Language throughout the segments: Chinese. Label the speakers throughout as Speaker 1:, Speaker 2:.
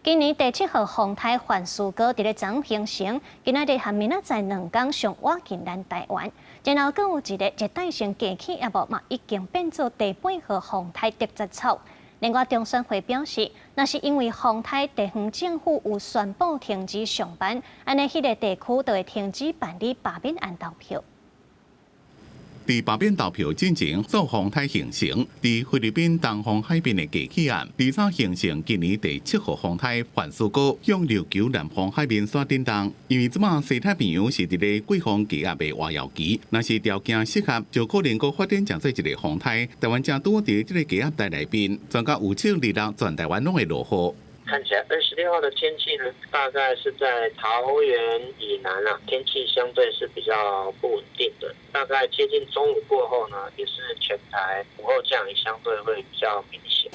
Speaker 1: 今年第7号风台范苏哥伫咧昨昏形成，今仔日和明仔载2天上挖进咱台湾，然后更有一个热带性低气压嘛已经变做第8号风台特质草。另外，中选会表示，那是因为风台地方政府有宣布停止上班，安尼迄个地区就会停止办理罢免案投票。
Speaker 2: 伫罢免投票进前，受风台形成，伫菲律宾东方海边的低气压，23形成今年第7号风台范苏哥向琉球南方海面线震动。因为即马西太平洋是伫咧季风气压的活跃期，若是条件适合，就可能够发展成做一个风台。台湾正拄伫即个气压带内边，专家预测日落全台湾拢会落雨。
Speaker 3: 看起来26号的天气呢，大概是在桃园以南天气相对是比较不稳定的。大概接近中午过后呢，也是全台午后降雨相对会比较明显。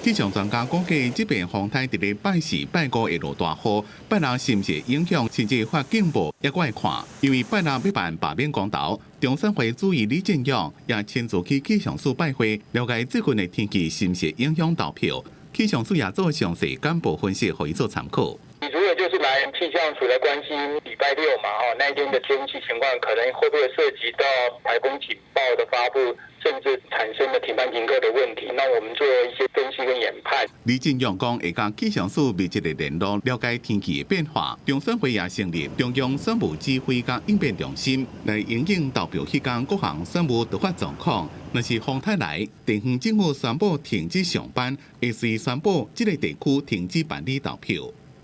Speaker 2: 气象专家估计，这边风台伫咧拜4、拜5会落大雨，拜六是毋是影响，甚至发警报也搁会看。因为拜六要办罢免公投，中选会主席李建勇也亲自去气象署拜会，了解最近的天气是毋是影响投票。气象署也做详细简报分析，可以做参考。
Speaker 4: 你如果就是来气象署来关心礼拜6嘛，那一天的天气情况，可能会不会涉及到台风警报的发布，甚至产生了停班停课的问题？那我们做一些分析跟研判。
Speaker 2: 李进勇讲，会甲气象署密切的联络，了解天气的变化。中选会也成立中央选务指挥甲应变中心，来应应投票期间各项选务突发状况。若是风台来，地方政府宣布停止上班，会随宣布这个地区停止办理投票。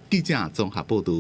Speaker 2: 记者综合报道。